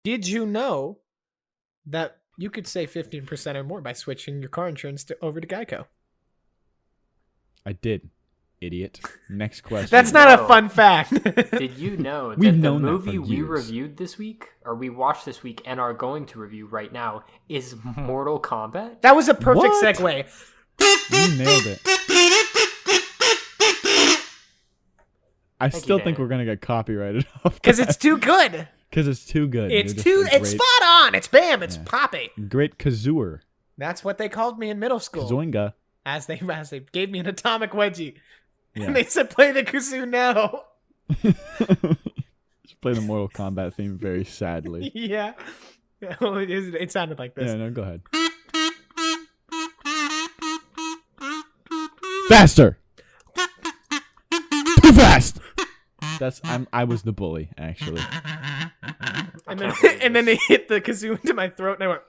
Did you know that you could save 15% or more by switching your car insurance over to Geico? I did. Idiot. Next question. That's not a fun fact. Did you know that We've the known that movie for we years. reviewed this week, or we watched this week and are going to review right now, is Mortal Kombat? That was a perfect What? segue. You nailed it. I Thank still you, think Dan. we're going to get copyrighted off. Because it's too good. Because it's too good. It's You're just a it's spot on. It's bam. It's Yeah. poppy. Great kazooer. That's what they called me in middle school. Kazoinga. As they gave me an atomic wedgie. Yeah. And they said, play the kazoo now. Just play the Mortal Kombat theme very sadly. Yeah. Well, it sounded like this. Yeah, no, go ahead. Faster! Too fast! I was the bully, actually. And then they hit the kazoo into my throat, and I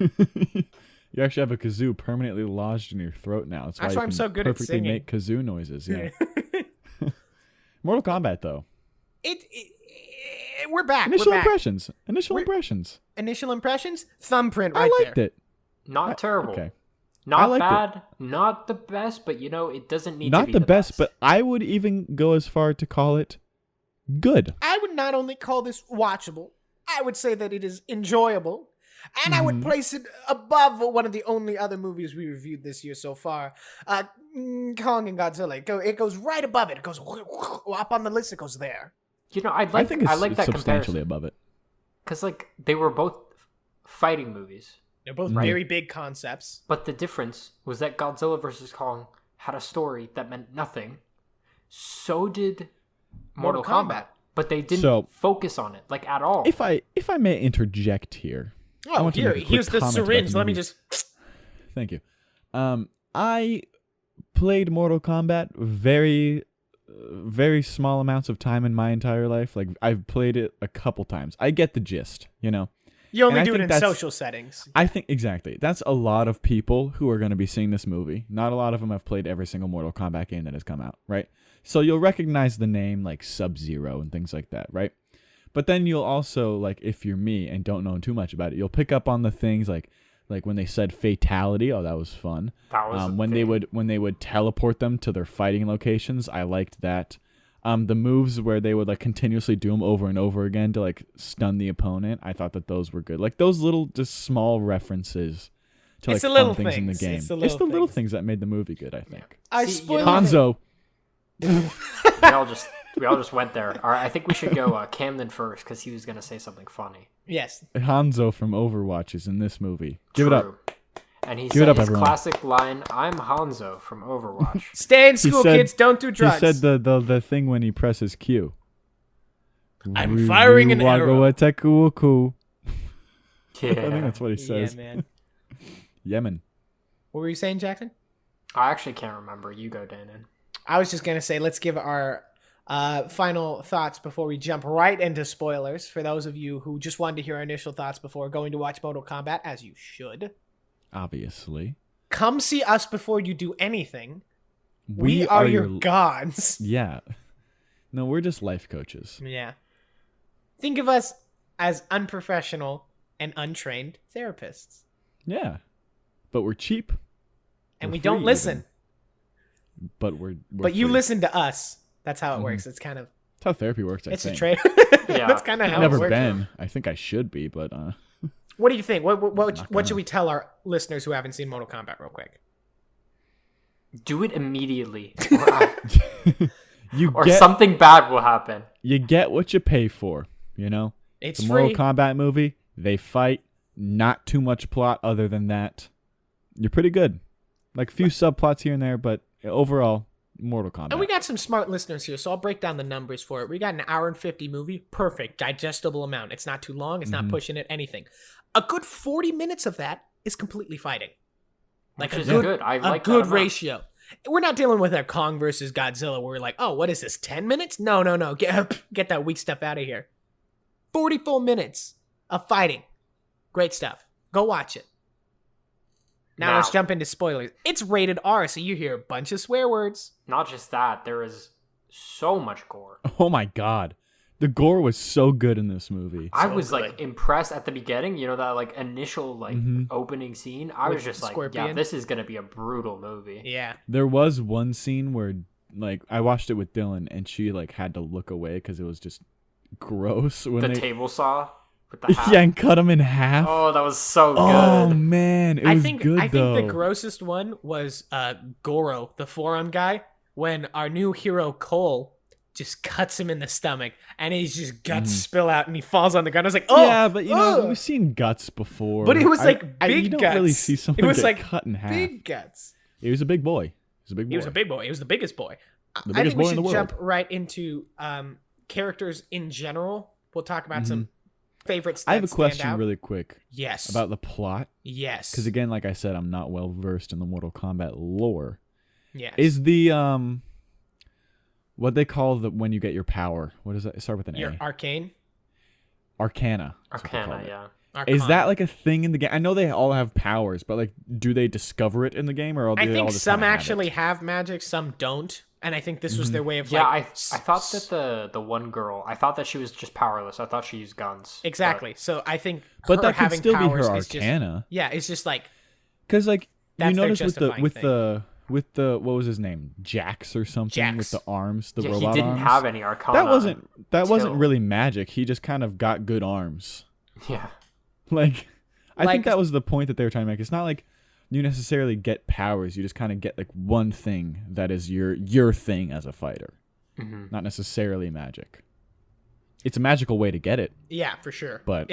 went. You actually have a kazoo permanently lodged in your throat now. That's why I'm you so can good at perfectly singing. make kazoo noises. Yeah. Mortal Kombat, though. We're back. Initial we're back. impressions. Initial impressions. Initial impressions. Thumbprint I right liked there. it. Not terrible. Okay. I Not liked bad. Not the best, but it doesn't need to Not be the best, but I would even go as far to call it good. I would not only call this watchable, I would say that it is enjoyable. And I would place it above one of the only other movies we reviewed this year so far, Kong and Godzilla. It goes right above it. It goes up on the list. It goes there. I I think it's like that substantially comparison above it. because they were both fighting movies, They're both very big concepts. but the difference was that Godzilla vs. Kong had a story that meant nothing. So did Mortal Kombat, but they didn't focus on it at all. If I may interject here. I Oh, want to make a quick here's the comment about syringe. the Let me movie. just. Thank you. I played Mortal Kombat very small amounts of time in my entire life. Like, I've played it a couple times. I get the gist, You only And I do it think in that's- social settings. I think, exactly. That's a lot of people who are going to be seeing this movie. Not a lot of them have played every single Mortal Kombat game that has come out, right? So you'll recognize the name like Sub-Zero and things like that, right? But then you'll also, like, if you're me and don't know too much about it, you'll pick up on the things like when they said fatality. Oh, that was fun. That was when they would teleport them to their fighting locations. I liked that. The moves where they would continuously do them over and over again to stun the opponent. I thought that those were good. Like those little just small references to It's the fun little things in the things. game. It's the It's the little little things. things that made the movie good, I think. I See, spoiled Hanzo. we all just went there. All right, I think we should go Camden first because he was gonna say something funny. Yes. Hanzo from Overwatch is in this movie. Give it up. True. And he Give it said up, his everyone. classic line, "I'm Hanzo from Overwatch." Stay in school, said- kids. Don't do drugs. He said the thing when he presses Q. I'm firing an arrow. Wagawateku. Yeah. I think that's what he says. Yeah, man. Yemen. What were you saying, Jackson? I actually can't remember. You go, Danan. I was just going to say, let's give our final thoughts before we jump right into spoilers. For those of you who just wanted to hear our initial thoughts before going to watch Mortal Kombat, as you should. Obviously. Come see us before you do anything. We are your gods. Yeah. No, we're just life coaches. Yeah. Think of us as unprofessional and untrained therapists. Yeah. But we're cheap. And We're we don't free listen. even. But we're But you free. listen to us. That's how it works. It's kind of... That's how therapy works, I It's a think. trade. Yeah. That's kind of how I've never it works. been. I think I should be, but What do you think? What gonna. should we tell our listeners who haven't seen Mortal Kombat real quick? Do it immediately, you or get something bad will happen. you get what you pay for, you know? It's The Mortal free. Kombat movie, they fight, not too much plot other than that. You're pretty good. Like a few subplots here and there, but overall, Mortal Kombat. And we got some smart listeners here, so I'll break down the numbers for it. We got an hour and 50 movie. Perfect. Digestible amount. It's not too long. It's not pushing it, anything. A good 40 minutes of that is completely fighting. Like Which a is good, good. I a like that good amount. ratio. We're not dealing with a Kong versus Godzilla where we're like, oh, what is this, 10 minutes? No. Get that weak stuff out of here. 40 full minutes of fighting. Great stuff. Go watch it. Now let's jump into spoilers. It's rated R, so you hear a bunch of swear words. Not just that, there is so much gore. Oh my god. The gore was so good in this movie. I was like impressed at the beginning. You know, that like initial like opening scene. I was just like, Scorpion. yeah, this is gonna be a brutal movie. Yeah. There was one scene where like I watched it with Dylan and she like had to look away because it was just gross when The they table saw with the hat. yeah, and cut him in half. Oh, that was so good. Oh man, it was good I though. think the grossest one was Goro, the forearm guy, when our new hero Cole just cuts him in the stomach and his just guts spill out and he falls on the ground. I was like, oh yeah, but you know we've seen guts before. But it was like big you don't guts. really see someone it was get like cut in half. big guts. He was a big boy. He was a big boy. He was a big boy. He was the biggest boy. The I biggest think we boy in should the jump world. right into characters in general. We'll talk about some favorites that I have a stand question out. really quick. Yes. About the plot. Yes. Because again, like I said, I'm not well versed in the Mortal Kombat lore. Yes. Is the what they call the when you get your power? What does that start with an Your A? arcane? Arcana. That's what they call Arcana, it. yeah. Arcana. Is that like a thing in the game? I know they all have powers, but like, do they discover it in the game, or do I they all think just some kinda have actually it? have magic, some don't. And I think this was their way of Yeah, like... I thought that the one girl, I thought that she was just powerless. I thought she used guns. Exactly. So I think But her that could having still be powers her is just... Arcana. Yeah, it's just like... Because like That's you their notice justifying with the what was his name, Jax or something, with Jax. the arms, the Yeah, robot he didn't arms. have any Arcana. That wasn't till- really magic. He just kind of got good arms. Yeah. Like, I Like- think that was the point that they were trying to make. It's not like you necessarily get powers. You just kind of get like one thing that is your thing as a fighter. Mm-hmm. Not necessarily magic. It's a magical way to get it. Yeah, for sure. But-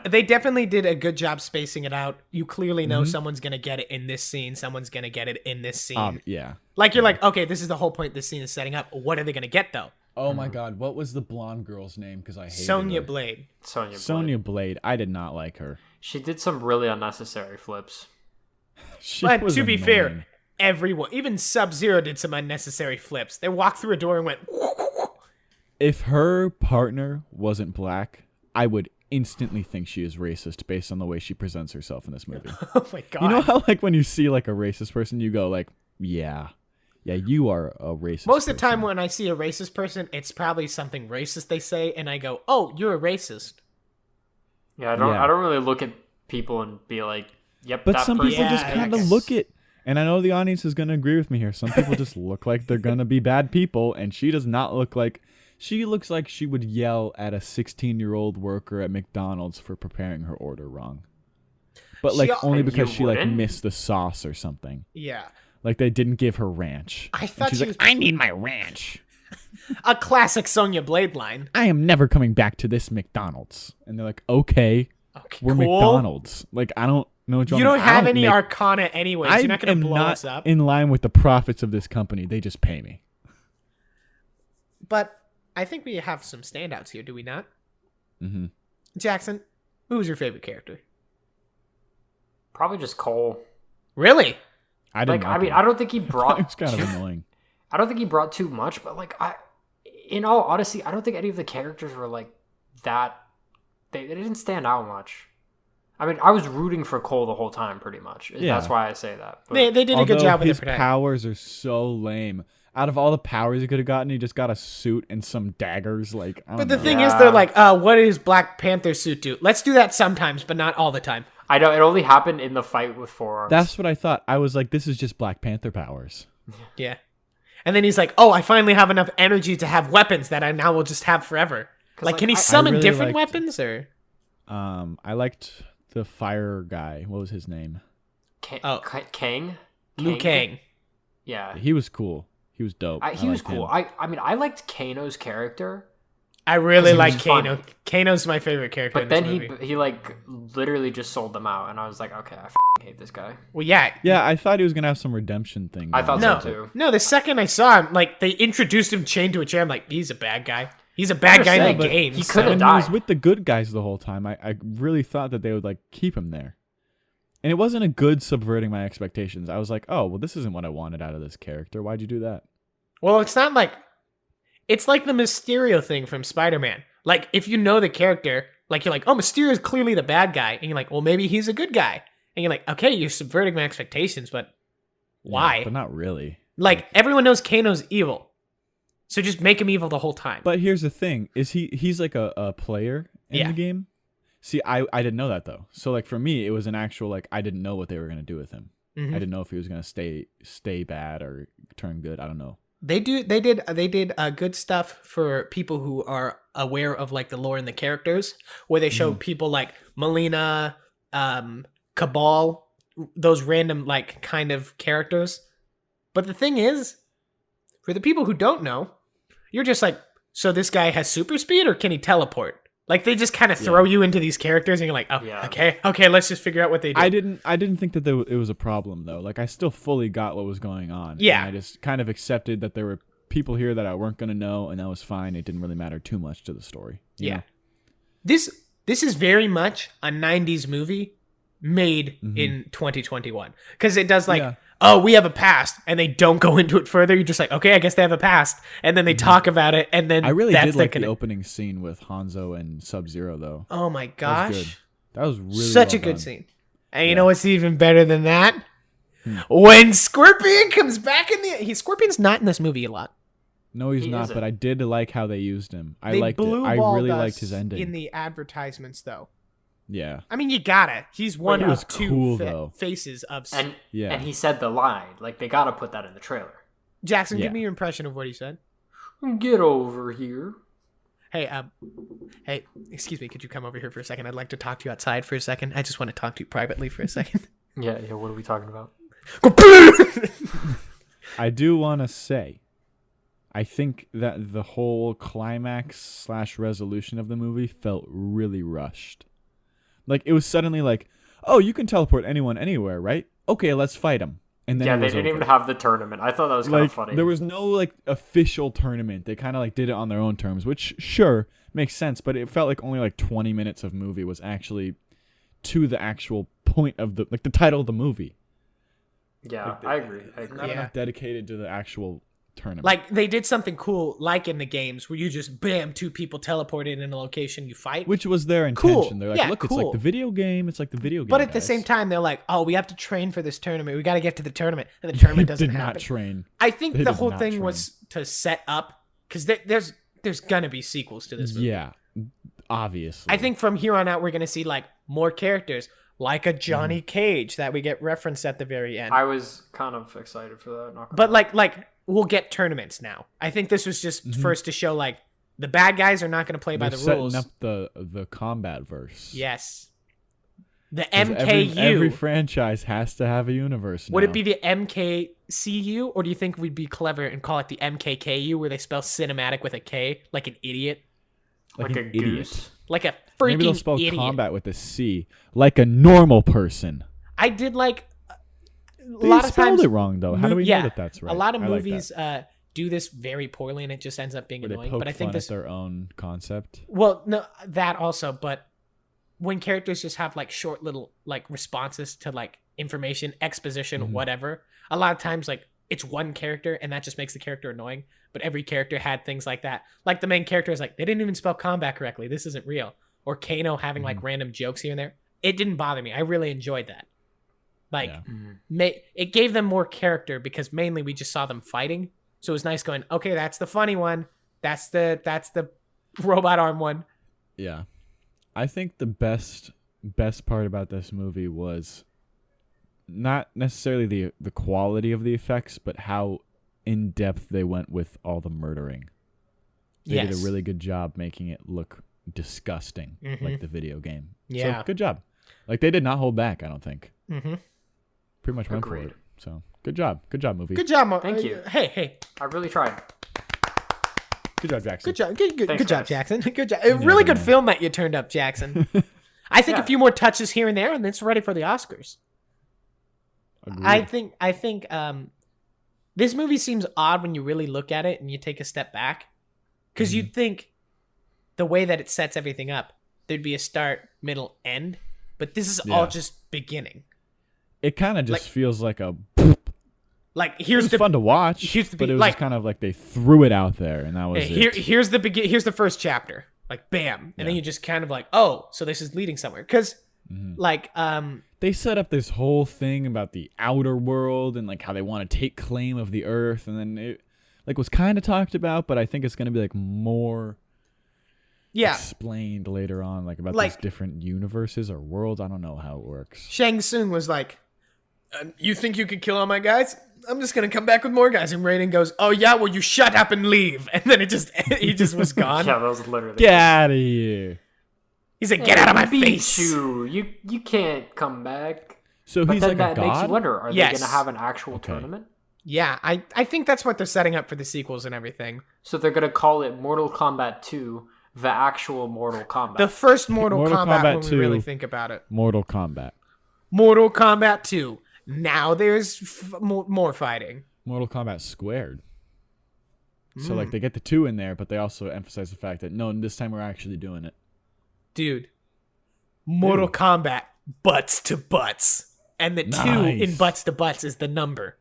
They definitely did a good job spacing it out. You clearly Mm-hmm. know someone's going to get it in this scene. Someone's going to get it in this scene. Yeah. Like, you're like, okay, this is the whole point this scene is setting up. What are they going to get, though? Oh my God, what was the blonde girl's name? Because I hated Sonya her. Blade. Sonya Blade. I did not like her. She did some really unnecessary flips. She But was to be annoying. fair, everyone, even Sub-Zero did some unnecessary flips. They walked through a door and went... If her partner wasn't black, I would instantly think she is racist based on the way she presents herself in this movie. Oh my God. You know how like when you see like a racist person, you go like, yeah, you are a racist. Most of the time person. when I see a racist person, it's probably something racist they say, and I go, oh, you're a racist. Yeah, I Yeah. don't really look at people and be like, yep, But that some person. people just Yeah, kind I of guess. look it, and I know the audience is going to agree with me here. Some people just look like they're going to be bad people, and she does not look like. She looks like she would yell at a 16-year-old worker at McDonald's for preparing her order wrong. But like only You because she like wouldn't? missed the sauce or something. Yeah. Like they didn't give her ranch. I And thought she's she like, was I need my ranch. a classic Sonya Blade line. I am never coming back to this McDonald's. And they're like, okay, Okay, we're cool. McDonald's. Like I don't know what You want don't me- I have any make- Arcana anyways. I You're not going am to blow not us up. in line with the profits of this company. They just pay me. But I think we have some standouts here, do we not? Mm-hmm. Jackson, who was your favorite character? Probably just Cole. Really? I didn't. I mean, I don't think he brought. It's kind of annoying. I don't think he brought too much, but like in all honesty, I don't think any of the characters were like that. They didn't stand out much. I mean, I was rooting for Cole the whole time, pretty much. Yeah. That's why I say that. But They did a good Although job with his their powers are so lame. Out of all the powers he could have gotten, he just got a suit and some daggers. Like, I don't But the know. thing is, Yeah. they're like, what does Black Panther's suit do? Let's do that sometimes, but not all the time. I know it only happened in the fight with Forearms. That's what I thought. I was like, this is just Black Panther powers. Yeah. And then he's like, oh, I finally have enough energy to have weapons that I now will just have forever. 'Cause, Like, like, can he I summon really different liked- weapons, or? I liked the fire guy. What was his name? Kang. Liu Kang. Yeah, He was cool. He was dope. he was liked cool. him. I mean, I liked Kano's character, I really 'Cause he like was Kano. funny. Kano's my favorite character but in this then movie. he like literally just sold them out, and I was like, okay, I hate this guy. Well, yeah. Yeah, I thought he was gonna have some redemption thing. I thought going so on. too. No, the second I saw him, like, they introduced him chained to a chair. I'm like, he's a bad guy. He's a bad guy in Understand, the but game. he so- could've When died. he was with the good guys the whole time, I really thought that they would like keep him there. And it wasn't a good subverting my expectations. I was like, oh, well, this isn't what I wanted out of this character. Why'd you do that? Well, it's not like... It's like the Mysterio thing from Spider-Man. Like, if you know the character, like, you're like, oh, Mysterio's clearly the bad guy. And you're like, well, maybe he's a good guy. And you're like, okay, you're subverting my expectations, but why? Yeah, but not really. Like, everyone knows Kano's evil. So just make him evil the whole time. But here's the thing: is he's like a player in the game? See, I didn't know that though. So like for me, it was an actual like I didn't know what they were gonna do with him. I didn't know if he was gonna stay bad or turn good. I don't know. They did good stuff for people who are aware of like the lore and the characters, where they show people like Melina, Cabal, those random like kind of characters. But the thing is, for the people who don't know, you're just like, so this guy has super speed or can he teleport? Like they just kind of throw you into these characters and you're like, oh, okay, let's just figure out what they do. I didn't think that it was a problem though. Like I still fully got what was going on. Yeah. And I just kind of accepted that there were people here that I weren't going to know, and that was fine. It didn't really matter too much to the story. You know? This is very much a 90s movie made in 2021. Because it does like, oh, we have a past, and they don't go into it further. You're just like, okay, I guess they have a past. And then they talk about it, and then I really did like the opening scene with Hanzo and Sub-Zero, though. Oh my gosh. That was really such well a good done. scene. And you know what's even better than that? When Scorpion comes back Scorpion's not in this movie a lot. No, he's not, but I did like how they used him. I They liked it. I really liked his ending. in the advertisements, though. Yeah. I mean, you gotta. He's one It was of two cool, though. faces of... And Yeah. he said the line. Like, they gotta put that in the trailer. Jackson, give me your impression of what he said. Get over here. Hey, excuse me, could you come over here for a second? I'd like to talk to you outside for a second. I just want to talk to you privately for a second. Yeah, what are we talking about? I do want to say, I think that the whole climax / resolution of the movie felt really rushed. Like, it was suddenly like, oh, you can teleport anyone anywhere, right? Okay, let's fight him. And then they didn't even have the tournament. I thought that was kind of funny. There was no like official tournament. They kind of like did it on their own terms, which sure makes sense, but it felt like only like 20 minutes of movie was actually to the actual point of the title of the movie. Yeah, I agree. Not enough dedicated to the actual tournament. Like, they did something cool, like in the games, where you just, bam, two people teleported in a location, you fight. Which was their intention. Cool. They're like, Yeah, look, cool. it's like the video game. It's like the video game. But at the same time, they're like, oh, we have to train for this tournament. We got to get to the tournament. And the tournament doesn't did happen. not train. I think They the did whole not thing train. was to set up, because there's going to be sequels to this movie. Yeah, obviously. I think from here on out, we're going to see, like, more characters, like a Johnny Cage that we get referenced at the very end. I was kind of excited for that. Not gonna But lie. like we'll get tournaments now. I think this was just first to show like the bad guys are not going to play by They're the setting rules. up the combat verse. Yes. The 'Cause MKU. Every franchise has to have a universe now. Would it be the MKCU, or do you think we'd be clever and call it the MKKU, where they spell cinematic with a K, like an idiot, like an a idiot? goose. like a freaking Maybe they'll spell idiot? combat with a C, like a normal person. I did like a They lot of spelled times. it wrong though. How do we know that that's right? A lot of I like movies that. do this very poorly, and it just ends up being Where they annoying. poke But I think fun this at their own concept. Well, no, that also, but when characters just have like short little like responses to like information, exposition, whatever, a lot of times like it's one character and that just makes the character annoying. But every character had things like that. Like the main character is like, they didn't even spell combat correctly. This isn't real. Or Kano having like random jokes here and there. It didn't bother me. I really enjoyed that. Like, it gave them more character because mainly we just saw them fighting. So it was nice going, okay, that's the funny one. That's the robot arm one. Yeah. I think the best part about this movie was not necessarily the quality of the effects, but how in depth they went with all the murdering. They did a really good job making it look disgusting, like the video game. Yeah. So good job. Like they did not hold back, I don't think. Mm-hmm. Pretty much went for Agreed. it. So good job. Good job, movie. Good job, Thank you. Hey. I really tried. Good job, Jackson. Good job. Good Thanks, job, guys. Jackson. Good job. A really good man. film that you turned up, Jackson. I think a few more touches here and there, and it's ready for the Oscars. Agreed. I think this movie seems odd when you really look at it and you take a step back, because you'd think the way that it sets everything up, there'd be a start, middle, end, but this is all just beginning. It kind of just feels like a. Like It here's was the fun to watch, here's the but it was like just kind of like they threw it out there, and that was it. here's the first chapter, like bam, and then you just kind of like, oh, so this is leading somewhere, because like They set up this whole thing about the outer world and like how they want to take claim of the earth, and then like was kind of talked about, but I think it's gonna be like more Yeah. explained later on, like about Like- these different universes or worlds. I don't know how it works. Shang Tsung was like, you think you could kill all my guys? I'm just gonna come back with more guys. And Raiden goes, oh yeah, well you shut up and leave. And then he just was gone. Yeah, that was literally. Get out of here. He's like, get out of my beat face. You can't come back. So But he's then like that a makes you god. wonder: are Yes. they going to have an actual Okay. tournament? Yeah, I think that's what they're setting up for the sequels and everything. So they're going to call it Mortal Kombat 2, the actual Mortal Kombat. The first Mortal Kombat, when 2, we really think about it. Mortal Kombat. Mortal Kombat 2. Now there's more fighting. Mortal Kombat squared. So like they get the 2 in there, but they also emphasize the fact that no, this time we're actually doing it. Dude. Mortal Kombat butts to butts. And the 2 in Nice. butts to butts is the number.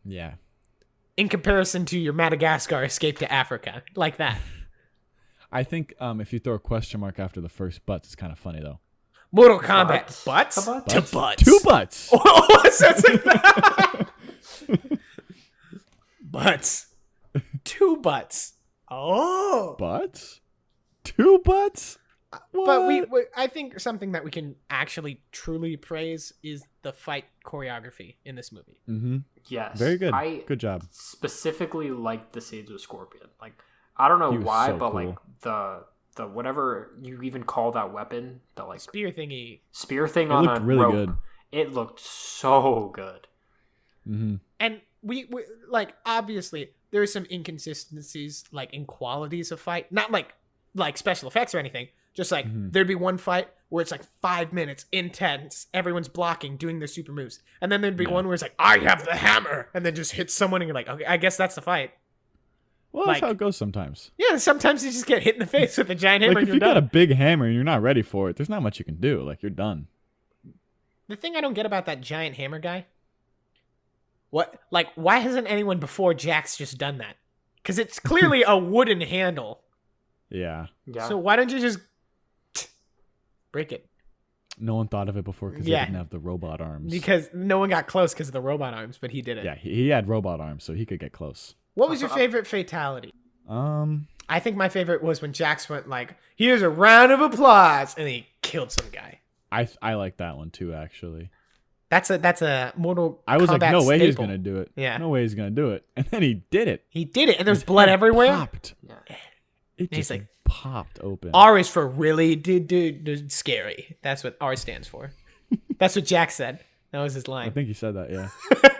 Yeah. In comparison to your Madagascar escape to Africa. Like that. I think if you throw a question mark after the first butts, it's kind of funny though. Mortal Kombat Butts? butts To butts? to Butts? butts. 2 butts. Oh, so it's like that. Butts. 2 butts. Oh. Butts? 2 butts? But I think something that we can actually truly praise is the fight choreography in this movie. Mm-hmm. Yes. Very good. I Good job. specifically liked the scenes with Scorpion. Like, I don't know He was why, so but cool. like the whatever you even call that weapon, the like Spear thingy. spear thing It on looked a really rope, good. it looked so good. Mm-hmm. And we like obviously there are some inconsistencies like in qualities of fight. Not like special effects or anything. Just like there'd be one fight where it's like 5 minutes intense, everyone's blocking, doing their super moves. And then there'd be one where it's like, I have the hammer, and then just hit someone and you're like, okay, I guess that's the fight. Well, Like- that's how it goes sometimes. Yeah, sometimes you just get hit in the face with a giant hammer Like and if you're you got a done. big hammer and you're not ready for it, there's not much you can do. Like you're done. The thing I don't get about that giant hammer guy, why hasn't anyone before Jax just done that? Because it's clearly a wooden handle. Yeah. Yeah. So why don't you just break it? No one thought of it before because Yeah. he didn't have the robot arms. Because no one got close because of the robot arms, but he did it. yeah, he had robot arms, so he could get close. What was your favorite fatality? Um, I think my favorite was when Jax went like, "Here's a round of applause," and he killed some guy. I like that one too. Actually, That's a Mortal I was Kombat like, no way he's staple. gonna do it. Yeah. no way he's gonna do it, and then he did it. He did it, and there's His blood head everywhere. Popped. Yeah. It he's just like, popped open. R is for really dude scary. That's what R stands for. That's what Jax said. That was his I line. think he said that. Yeah,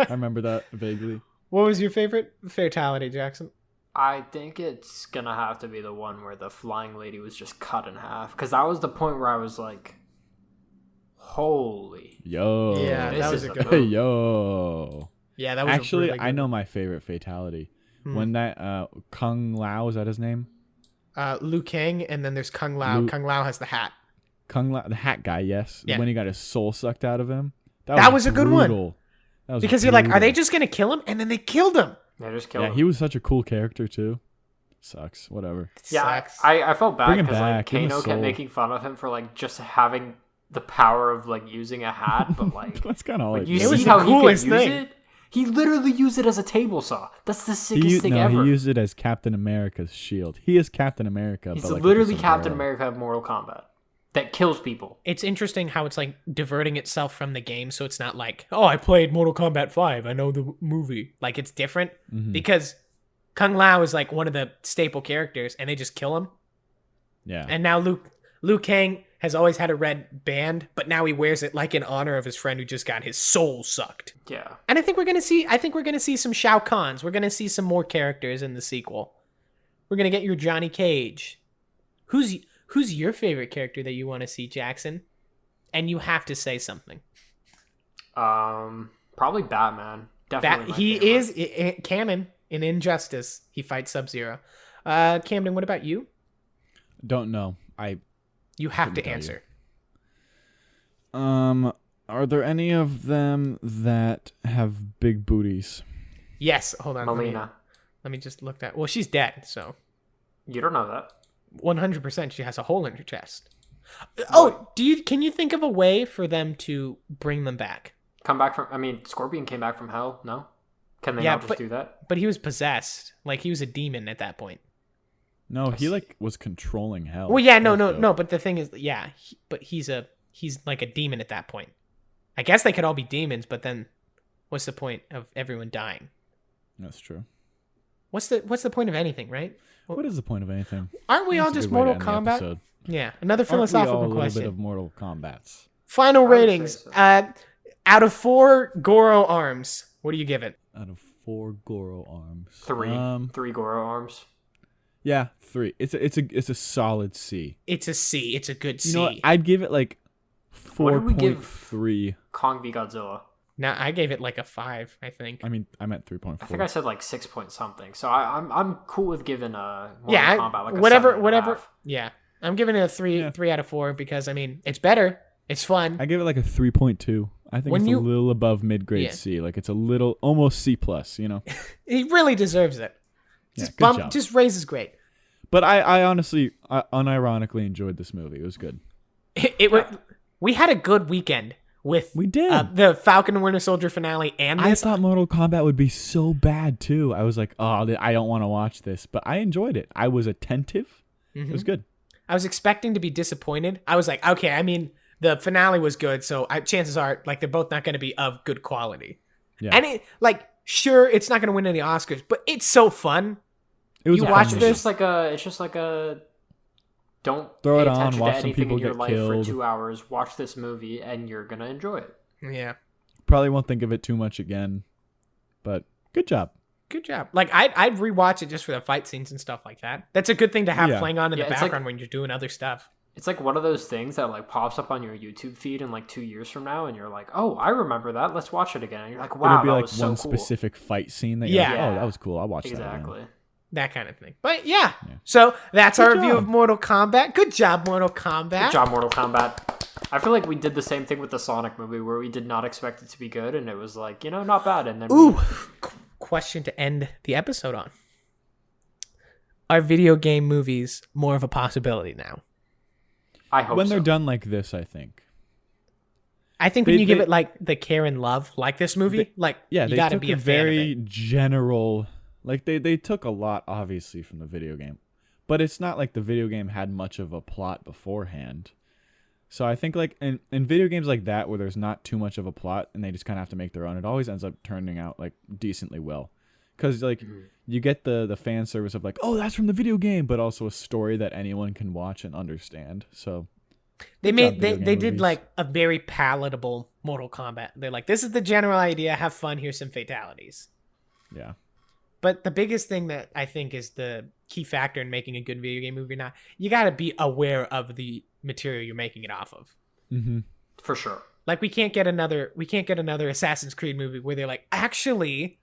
I remember that vaguely. What was your favorite fatality, Jackson? I think it's gonna have to be the one where the flying lady was just cut in half, because that was the point where I was like, "Holy!" Yo. Yeah, This that was is a a good move. one. Yo. Yeah, that was Actually, a really good I know one. my favorite fatality. Hmm. When that Kung Lao, is that his name? Liu Kang, and then there's Kung Lao. Liu- Kung Lao has the hat. Kung Lao, the hat guy, yes. Yeah. When he got his soul sucked out of him. That was a good one. brutal. That was Because you're like, are they brutal. just gonna kill him? And then they killed him. Yeah, just kill Yeah, him. he was such a cool character too. Sucks. Whatever. Yeah, Sucks. I felt bad Bring him because like back, give him a Kano kept soul. making fun of him for like just having the power of like using a hat, but like That's kind of all like, it you did. was see the how he could coolest use thing. it. He literally used it as a table saw. That's the He sickest used, thing no, ever. he used it as Captain America's shield. He is Captain America. He's but like with a literally Captain sombrero. America of Mortal Kombat that kills people. It's interesting how it's like diverting itself from the game, so it's not like, oh, I played Mortal Kombat 5, I know the movie. Like, it's different Mhm. because Kung Lao is like one of the staple characters, and they just kill him. Yeah. And now Liu Kang has always had a red band, but now he wears it like in honor of his friend who just got his soul sucked. Yeah. And I think we're gonna see some Shao Kahns. We're gonna see some more characters in the sequel. We're gonna get your Johnny Cage. Who's your favorite character that you want to see, Jackson? And you have to say something. Probably Batman. Definitely. my He favorite. is canon in Injustice. He fights Sub-Zero. Camden, what about you? Don't know. You have to Couldn't tell you. answer. Are there any of them that have big booties? Yes. Hold on. Melina. Let me just look that. Well, she's dead, so You don't know that. 100% she has a hole in her chest. Oh, can you think of a way for them to bring them back? Come back from. I mean, Scorpion came back from hell. No, Can they Yeah, not just do that? But he was possessed. Like, he was a demon at that point. No, he like was controlling hell. Well, yeah, That was dope. no. But the thing is, yeah, but he's like a demon at that point. I guess they could all be demons, but then what's the point of everyone dying? That's true. What's the point of anything, right? What is the point of anything? Aren't we all That's a just good way to Mortal end the Kombat? episode. Yeah, another Aren't we all philosophical a little question. bit of Mortal Kombats? Final I would say ratings. so. Out of 4 Goro arms, what do you give it? Out of 4 Goro arms, 3 Goro arms. Yeah, 3. It's a solid C. It's a C. It's a good C. You know what? I'd give it like What did we give 4.3. Kong v Godzilla. Now I gave it like a 5. I think. I mean, I meant 3.4. I think I said like 6 point something. So I'm cool with giving Mortal Yeah, Kombat like a whatever. 7.5. Yeah, I'm giving it a 3. Yeah. 3 out of 4 because I mean it's better. It's fun. I give it like a 3.2. I think When it's you- a little above mid-grade Yeah. C. Like it's a little almost C plus. You know. He really deserves it. Yeah, Just good job. just raises great. But I honestly, unironically enjoyed this movie. It was good. We had a good weekend with We did. the Falcon and Winter Soldier finale and I this. thought Mortal Kombat would be so bad too. I was like, oh, I don't want to watch this, but I enjoyed it. I was attentive. It was good. I was expecting to be disappointed. I was like, okay, I mean, the finale was good, so chances are, like, they're both not going to be of good quality. Yeah. And it, like, sure, it's not going to win any Oscars, but it's so fun. It was You a watch fun this? movie. It's just like a don't Throw pay it on, attention watch to some anything people in your get life killed. for 2 hours. Watch this movie and you're gonna enjoy it. Yeah. Probably won't think of it too much again, but good job. Good job. Like, I'd rewatch it just for the fight scenes and stuff like that. That's a good thing to have Yeah. playing on in Yeah, the it's like- background when you're doing other stuff. It's like one of those things that like pops up on your YouTube feed in like 2 years from now, and you're like, "Oh, I remember that. Let's watch it again." And you're like, "Wow, It'll be that like was so one cool." specific fight scene that Yeah. you're like, oh, that was cool. I'll watch that again. Exactly. That kind of thing. But yeah. Yeah. So that's Good our review job. of Mortal Kombat. Good job, Mortal Kombat. Good job, Mortal Kombat. I feel like we did the same thing with the Sonic movie, where we did not expect it to be good, and it was like, not bad. And then Ooh, question to end the episode on. Are video game movies more of a possibility now? I hope When they're so. done like this, I think. I think when They- you give they- it like the care and love, like this movie, like Yeah, you they gotta took be a fan very of it. general. Like they took a lot, obviously, from the video game, but it's not like the video game had much of a plot beforehand. So I think like in video games like that, where there's not too much of a plot and they just kind of have to make their own, it always ends up turning out like decently well, because like you get the fan service of like, oh, that's from the video game, but also a story that anyone can watch and understand. So They good made job, they, video they game did movies. like a very palatable Mortal Kombat. They're like, this is the general idea, have fun, here's some fatalities. yeah, But the biggest thing that I think is the key factor in making a good video game movie now, you gotta be aware of the material you're making it off of. for sure. Like we can't get another Assassin's Creed movie where they're like, actually,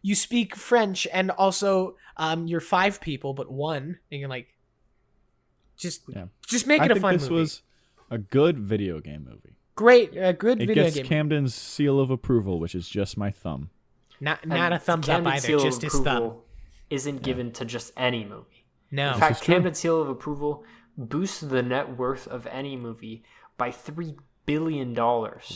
you speak French and also you're 5 people but 1, and you're like, just make I it a think fun this movie. was a good video game movie. Great, a good It video gets game. Camden's seal of approval, which is just my thumb. Not And a thumbs up Camden either, seal of just his thumb. approval isn't given to just any movie. No. In This fact, is true. Camden seal of approval boosts the net worth of any movie by $3 billion.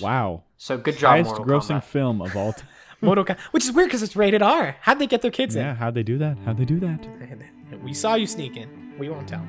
Wow. So good job, Highest Mortal grossing Kombat. film of all time. Mortal Kombat, which is weird because it's rated R. How'd they get their kids Yeah, how'd they do that? How'd they do that? in? We saw you sneak in. We won't tell.